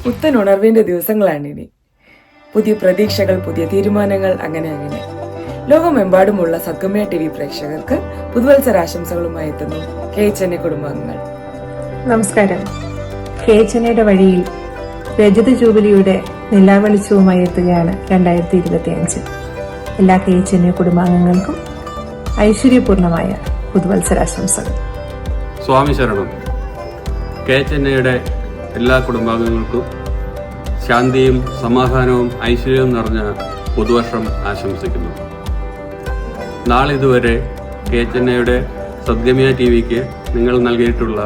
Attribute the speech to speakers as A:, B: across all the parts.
A: പുത്തൻ ഉണർവിന്റെ ദിവസങ്ങളാണിനി. പുതിയ പ്രതീക്ഷകൾ, പുതിയ തീരുമാനങ്ങൾ, അങ്ങനെ അങ്ങനെ. ലോകമെമ്പാടുമുള്ള സത്കമയ TV പ്രേക്ഷകർക്ക് പുതുവത്സരാശംസകളുമായി എത്തുന്നു KHNA കുടുംബാംഗങ്ങൾ.
B: നമസ്കാരം. KHNAയുടെ വഴിയിൽ രജത ജൂബിലിയുടെ നിലാവെളിച്ചവുമായി എത്തുകയാണ് 2025. എല്ലാ KHNA കുടുംബാംഗങ്ങൾക്കും ഐശ്വര്യപൂർണമായ പുതുവത്സരാശംസകൾ.
C: സ്വാമി ശരണം. KHNAയുടെ എല്ലാ കുടുംബാംഗങ്ങൾക്കും ശാന്തിയും സമാധാനവും ഐശ്വര്യവും നിറഞ്ഞ പുതുവർഷം ആശംസിക്കുന്നു. നാളിതുവരെ KHNAയുടെ സദ്ഗമയ TVക്ക് നിങ്ങൾ നൽകിയിട്ടുള്ള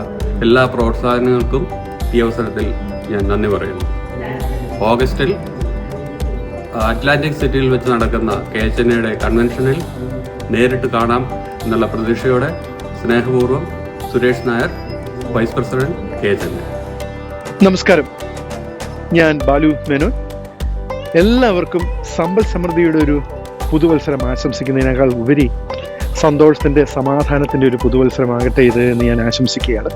C: എല്ലാ പ്രോത്സാഹനങ്ങൾക്കും ഈ അവസരത്തിൽ ഞാൻ നന്ദി പറയുന്നു. ഓഗസ്റ്റിൽ അറ്റ്ലാന്റിക് സിറ്റിയിൽ വെച്ച് നടക്കുന്ന KHNAയുടെ കൺവെൻഷനിൽ നേരിട്ട് കാണാം എന്നുള്ള പ്രതീക്ഷയോടെ സ്നേഹപൂർവ്വം Suresh Nair, vice president KHNA.
D: നമസ്കാരം, ഞാൻ ബാലു മേനോൻ. എല്ലാവർക്കും സമ്പൽ സമൃദ്ധിയുടെ ഒരു പുതുവത്സരം ആശംസിക്കുന്നതിനേക്കാൾ ഉപരി സന്തോഷത്തിൻ്റെ, സമാധാനത്തിൻ്റെ ഒരു പുതുവത്സരമാകട്ടെ ഇത് എന്ന് ഞാൻ ആശംസിക്കുകയാണ്.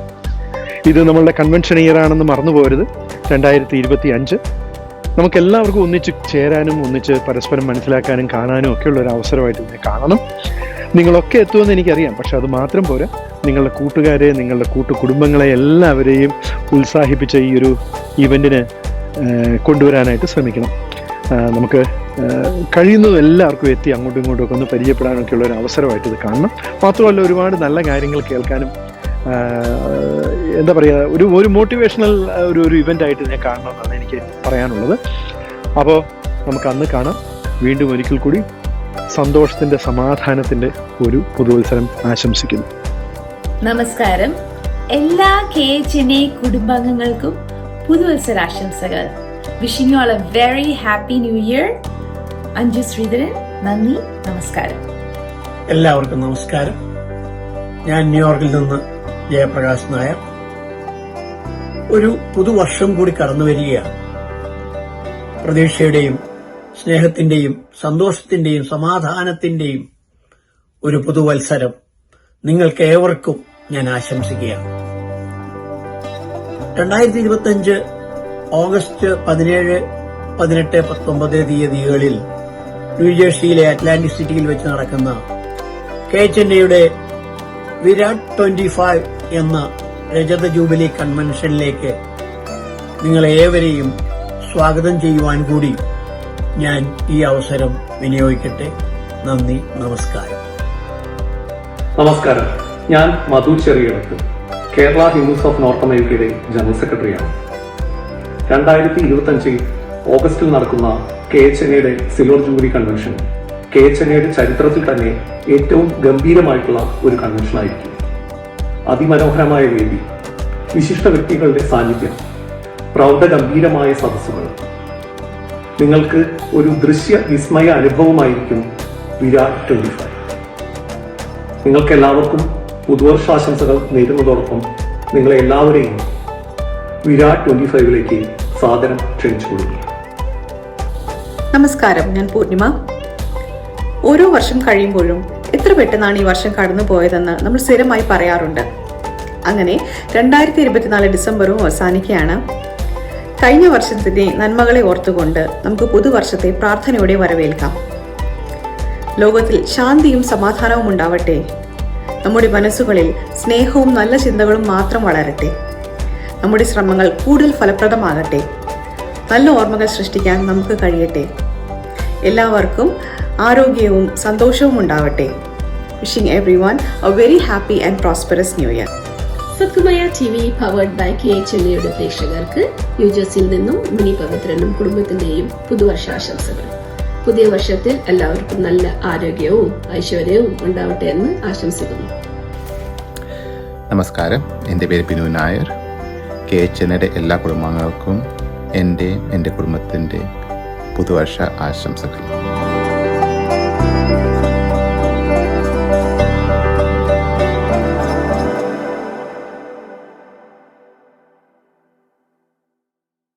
D: ഇത് നമ്മളുടെ കൺവെൻഷൻ ഇയർ ആണെന്ന് മറന്നു പോകരുത്. 2025 നമുക്കെല്ലാവർക്കും ഒന്നിച്ച് ചേരാനും ഒന്നിച്ച് പരസ്പരം മനസ്സിലാക്കാനും കാണാനും ഒക്കെയുള്ള ഒരു അവസരമായിട്ട് ഇതിനെ കാണണം. നിങ്ങളൊക്കെ എത്തുമെന്ന് എനിക്കറിയാം, പക്ഷെ അത് മാത്രം പോരാ. നിങ്ങളുടെ കൂട്ടുകാരെ, നിങ്ങളുടെ കുടുംബങ്ങളെ എല്ലാവരെയും ഉത്സാഹിപ്പിച്ച ഈ ഒരു ഇവൻറ്റിന് കൊണ്ടുവരാനായിട്ട് ശ്രമിക്കണം. നമുക്ക് കഴിയുന്നതും എല്ലാവർക്കും എത്തി അങ്ങോട്ടും ഇങ്ങോട്ടും ഒക്കെ ഒന്ന് പരിചയപ്പെടാനൊക്കെയുള്ള ഒരു അവസരമായിട്ട് ഇത് കാണണം. മാത്രമല്ല ഒരുപാട് നല്ല കാര്യങ്ങൾ കേൾക്കാനും എന്താ പറയുക, ഒരു മോട്ടിവേഷണൽ ഒരു ഇവൻ്റായിട്ട് ഇതിനെ കാണണം എന്നാണ് എനിക്ക് പറയാനുള്ളത്. അപ്പോൾ നമുക്ക് അന്ന് കാണാം. വീണ്ടും ഒരിക്കൽ കൂടി സന്തോഷത്തിൻ്റെ, സമാധാനത്തിൻ്റെ ഒരു പുതുവത്സരം ആശംസിക്കുന്നു.
E: നമസ്കാരം. എല്ലാ KHNA കുടുംബാംഗങ്ങൾക്കും പുതുവത്സരാശംസകൾ. Wishing you all a very happy new year. Anju Sreedharan, നന്ദി, നമസ്കാരം.
F: എല്ലാവർക്കും നമസ്കാരം. ഞാൻ ന്യൂയോർക്കിൽ നിന്ന് ജയപ്രകാശ് നായർ. ഒരു പുതുവർഷം കൂടി കടന്നു വരികയാണ്. പ്രതീക്ഷയുടെയും സ്നേഹത്തിന്റെയും സന്തോഷത്തിന്റെയും സമാധാനത്തിന്റെയും ഒരു പുതുവത്സരം നിങ്ങൾക്ക് ഏവർക്കും ഞാൻ ആശംസിക്കുകയാണ്. 2025 ഓഗസ്റ്റ് 17, 18, 19 തീയതികളിൽ ന്യൂജേഴ്സിയിലെ അറ്റ്ലാന്റിക് സിറ്റിയിൽ വെച്ച് നടക്കുന്ന KHNAയുടെ വിരാട് 25 എന്ന രജത ജൂബിലി കൺവെൻഷനിലേക്ക് നിങ്ങളേവരെയും സ്വാഗതം ചെയ്യുവാൻ കൂടി ഞാൻ ഈ അവസരം വിനിയോഗിക്കട്ടെ. നന്ദി, നമസ്കാരം.
G: നമസ്കാരം. ഞാൻ മധു ചെറിയടത്ത്, കേരള ഹിന്ദുസ് ഓഫ് നോർത്ത് അമേരിക്കയുടെ ജനറൽ സെക്രട്ടറിയാണ്. 2025 ഓഗസ്റ്റിൽ നടക്കുന്ന KHNAയുടെ സിൽവർ ജൂബിലി കൺവെൻഷൻ KHNAയുടെ ചരിത്രത്തിൽ തന്നെ ഏറ്റവും ഗംഭീരമായിട്ടുള്ള ഒരു കൺവെൻഷൻ ആയിരിക്കും. അതിമനോഹരമായ വേദി, വിശിഷ്ട വ്യക്തികളുടെ സാന്നിധ്യം, പ്രൗഢഗംഭീരമായ സദസ്സുകൾ. നിങ്ങൾക്ക് ഒരു ദൃശ്യ വിസ്മയ അനുഭവമായിരിക്കും വിരാട് 25. നിങ്ങൾക്ക് എല്ലാവർക്കും പുതുവർഷാശംസകൾ നേരുന്നതോടൊപ്പം നിങ്ങളെ എല്ലാവരെയും വിരാട് 25ലേക്ക് സാദരം ക്ഷണിച്ചു കൊടുക്കുന്നു.
H: നമസ്കാരം, ഞാൻ പൂർണിമ. ഓരോ വർഷം കഴിയുമ്പോഴും എത്ര പെട്ടെന്നാണ് ഈ വർഷം കടന്നു പോയതെന്ന് നമ്മൾ സ്ഥിരമായി പറയാറുണ്ട്. അങ്ങനെ 2024 ഡിസംബറും അവസാനിക്കുകയാണ്. കഴിഞ്ഞ വർഷത്തിന്റെ നന്മകളെ ഓർത്തുകൊണ്ട് നമുക്ക് പുതുവർഷത്തെ പ്രാർത്ഥനയോടെ വരവേൽക്കാം. ലോകത്തിൽ ശാന്തിയും സമാധാനവും ഉണ്ടാവട്ടെ. നമ്മുടെ മനസ്സുകളിൽ സ്നേഹവും നല്ല ചിന്തകളും മാത്രം വളരട്ടെ. നമ്മുടെ ശ്രമങ്ങൾ കൂടുതൽ ഫലപ്രദമാകട്ടെ. നല്ല ഓർമ്മകൾ സൃഷ്ടിക്കാൻ നമുക്ക് കഴിയട്ടെ. എല്ലാവർക്കും ആരോഗ്യവും സന്തോഷവും ഉണ്ടാവട്ടെ. Wishing everyone a very happy and prosperous new year.
I: സത്കമയ TV പവർഡ് ബൈ KHNAയുടെ പ്രേക്ഷകർക്ക് ന്യൂജേഴ്സിയിൽ നിന്നും മിനി പവിത്രനും കുടുംബത്തിന്റെയും പുതുവർഷാശംസകൾ. പുതിയ വർഷത്തിൽ എല്ലാവർക്കും നല്ല ആരോഗ്യവും ഐശ്വര്യവും ഉണ്ടാവട്ടെ എന്ന് ആശംസിക്കുന്നു.
J: നമസ്കാരം, എൻ്റെ പേര് ബിനു നായർ. KHNAയുടെ എല്ലാ കുടുംബാംഗങ്ങൾക്കും എൻ്റെ കുടുംബത്തിൻ്റെ പുതുവർഷ ആശംസകൾ.